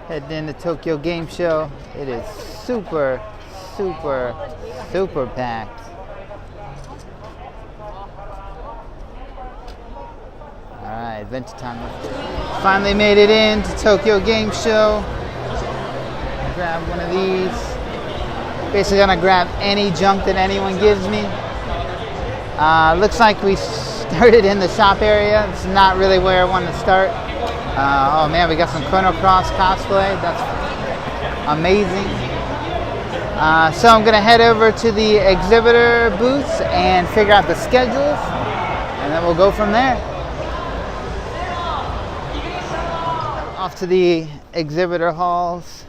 Heading into Tokyo Game Show. It is super, super, super packed. Alright, Adventure Time. Finally made it into Tokyo Game Show. Grab one of these. Basically gonna grab any junk that anyone gives me. Looks like we started in the shop area. It's not really where I want to start. Oh man, we got some Chrono Cross cosplay. That's amazing. So I'm gonna head over to the exhibitor booths and figure out the schedules, and then we'll go from there. Off to the exhibitor halls.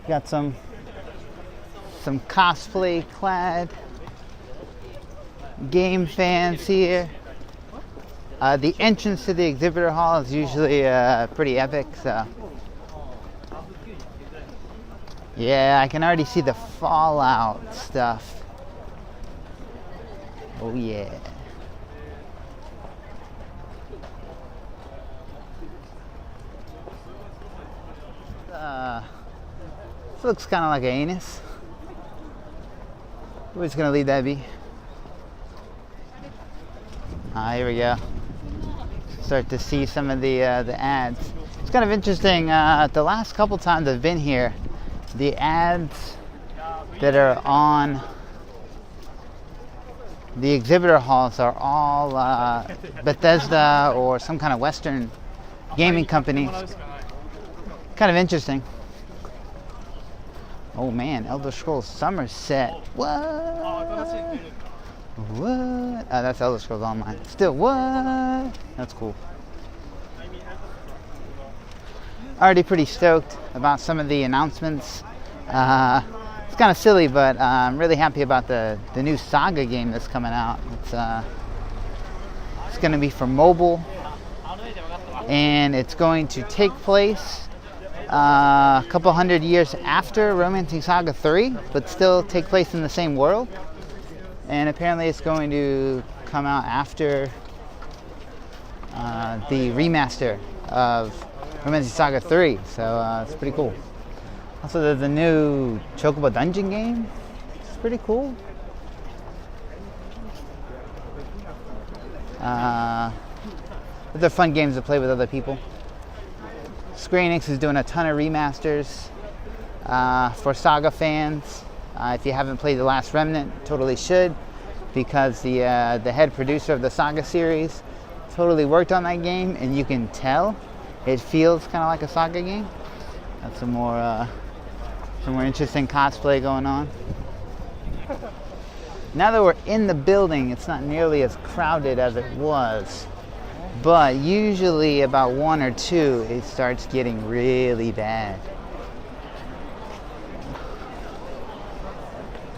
Got some cosplay clad game fans here. The entrance to the exhibitor hall is usually pretty epic, so yeah, I can already see the Fallout stuff. Oh yeah. This looks kind of like an anus. We're just gonna leave that be. Here we go. Start to see some of the ads. It's kind of interesting. The last couple times I've been here, the ads that are on the exhibitor halls are all Bethesda or some kind of Western gaming company. Kind of interesting. Oh man, Elder Scrolls Somerset. What? What? That's Elder Scrolls Online. Still, what? That's cool. Already pretty stoked about some of the announcements. It's kind of silly, but I'm really happy about the new Saga game that's coming out. It's going to be for mobile, and it's going to take place a couple hundred years after Romancing Saga 3, but still take place in the same world. And apparently it's going to come out after the remaster of Romancing Saga 3, so it's pretty cool. Also, there's a new Chocobo Dungeon game. It's pretty cool. They're fun games to play with other people. Square Enix is doing a ton of remasters for Saga fans. If you haven't played The Last Remnant, totally should, because the head producer of the Saga series totally worked on that game, and you can tell it feels kind of like a Saga game. That's some more interesting cosplay going on. Now that we're in the building, it's not nearly as crowded as it was, but usually about 1 or 2, it starts getting really bad.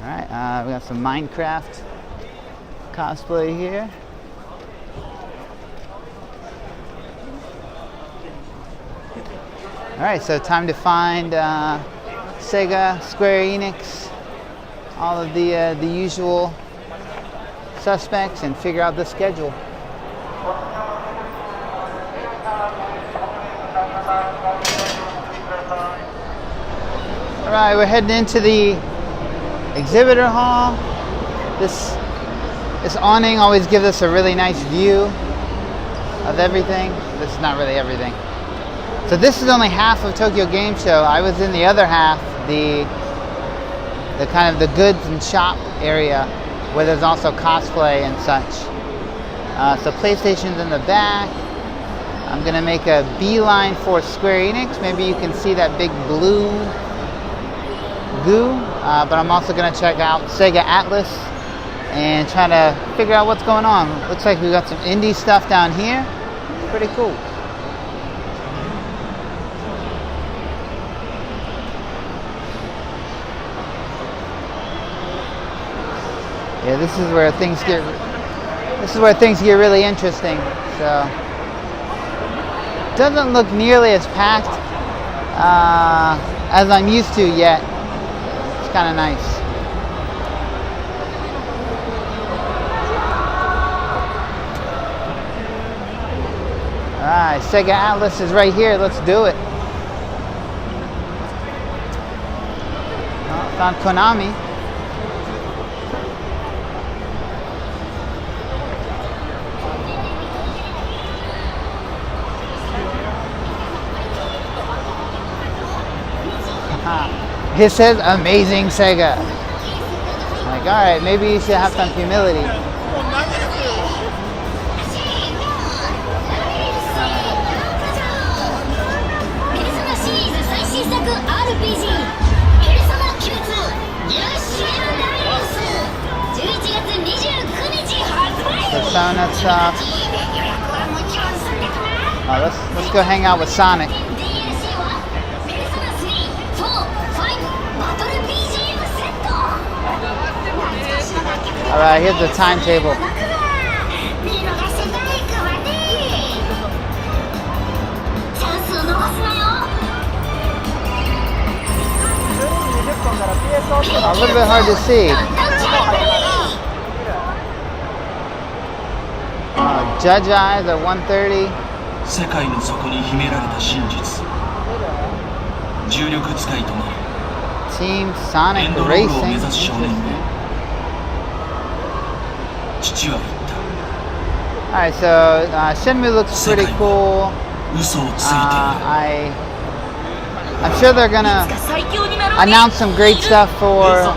Alright, we got some Minecraft cosplay here. Alright, so time to find Sega, Square Enix, all of the usual suspects, and figure out the schedule. Alright, we're heading into the exhibitor hall. This awning always gives us a really nice view of everything. This is not really everything. So this is only half of Tokyo Game Show. I was in the other half, the kind of the goods and shop area, where there's also cosplay and such. So PlayStation's in the back. I'm gonna make a beeline for Square Enix. Maybe you can see that big blue goo, but I'm also gonna check out Sega Atlus and try to figure out what's going on. Looks like we got some indie stuff down here. Pretty cool. Yeah, this is where things get really interesting. So doesn't look nearly as packed as I'm used to yet. It's kind of nice. Alright, Alright, Sega Atlus is right here. Let's do it. Oh, found Konami. It says amazing Sega. Like, alright, maybe you should have some humility. Persona stuff. Oh, let's go hang out with Sonic. Alright, here's the timetable. A little bit hard to see. Judge eyes at 1:30. 世界の底に秘められた真実。重力使いとなる。 Team Sonic Racing. Alright, so Shenmue looks pretty cool. I'm sure they're gonna announce some great stuff for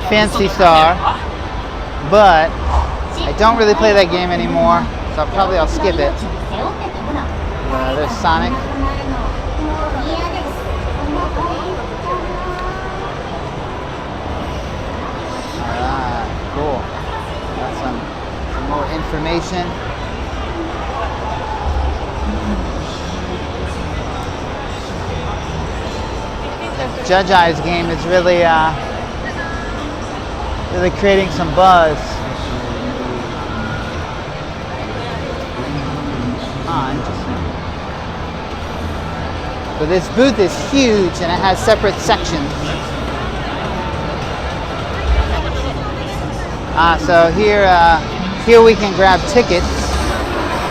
Phantasy Star, but I don't really play that game anymore, so I'll skip it. There's Sonic. Cool. Got some more information. Judge Eye's game is really creating some buzz. Interesting. But this booth is huge and it has separate sections. So here we can grab tickets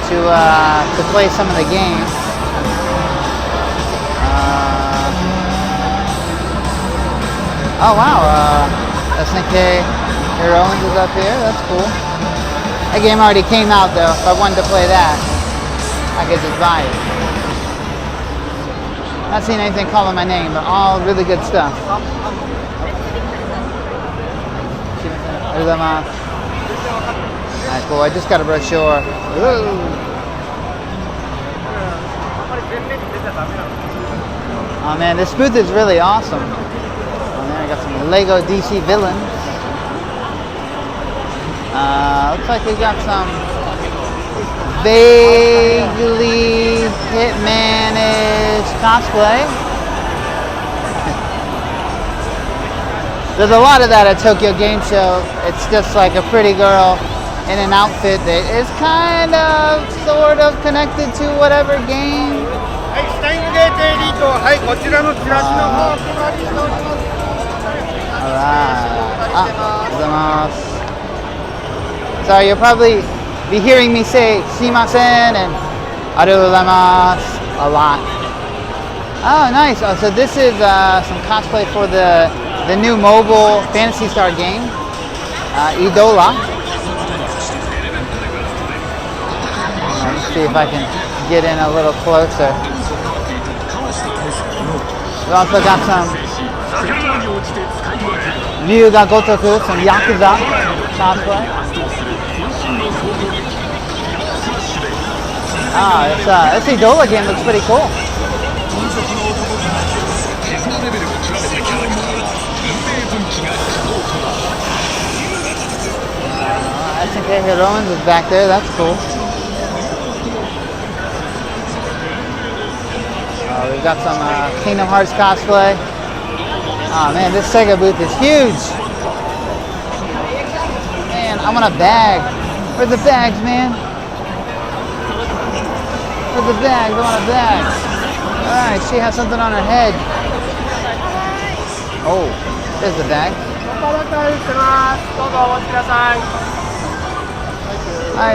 to play some of the games. Oh wow, SNK Heroines is up here. That's cool. That game already came out though. If I wanted to play that, I could just buy it. Not seeing anything calling my name, but all really good stuff. Alright, cool. I just got a brochure. Woo. Oh man, this booth is really awesome. Oh man, I got some Lego DC villains. Looks like we got some vaguely Hitman-ish cosplay. There's a lot of that at Tokyo Game Show. It's just like a pretty girl in an outfit that is kind of, sort of connected to whatever game. Alright. So you'll probably be hearing me say "shimasen" and "arigatou a lot. Oh, nice. Oh, so this is some cosplay for the new mobile Phantasy Star game, Idola. Let's see if I can get in a little closer. We also got some Ryuga Gotoku, some Yakuza cosplay. This Idola game looks pretty cool. SNK Heroines is back there, that's cool. We've got some Kingdom Hearts cosplay. Oh man, this Sega booth is huge. Man, I want a bag. Where's the bags, man? Where's the bags? I want a bag. Alright, she has something on her head. Oh, there's the bag. Hi,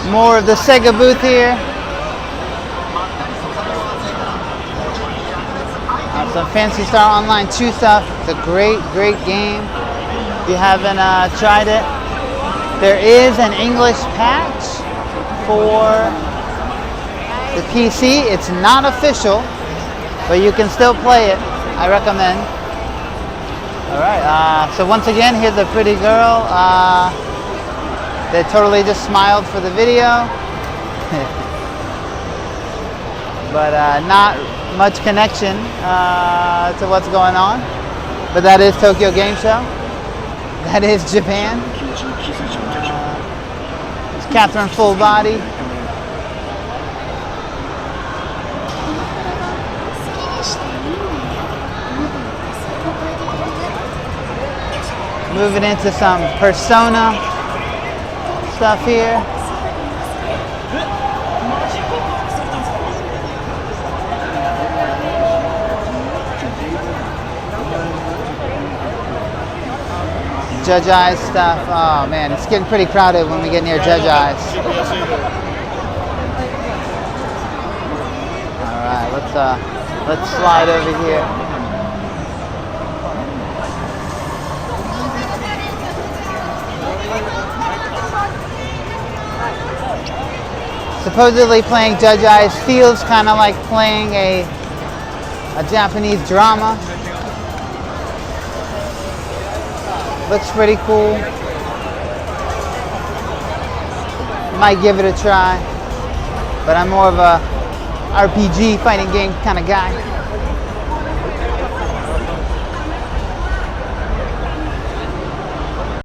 More of the Sega booth here. Some Fancy Star Online 2 stuff. It's a great game. If you haven't tried it, there is an English patch for the PC. It's not official, but you can still play it. I recommend. Alright, so once again, here's a pretty girl. They totally just smiled for the video. But not much connection to what's going on. But that is Tokyo Game Show. That is Japan. It's Catherine Full Body. Moving into some Persona stuff here. Judge Eyes stuff. Oh man, it's getting pretty crowded when we get near Judge Eyes. Alright, let's slide over here. Supposedly playing Judge Eyes feels kind of like playing a Japanese drama. Looks pretty cool. Might give it a try, but I'm more of a RPG fighting game kind of guy.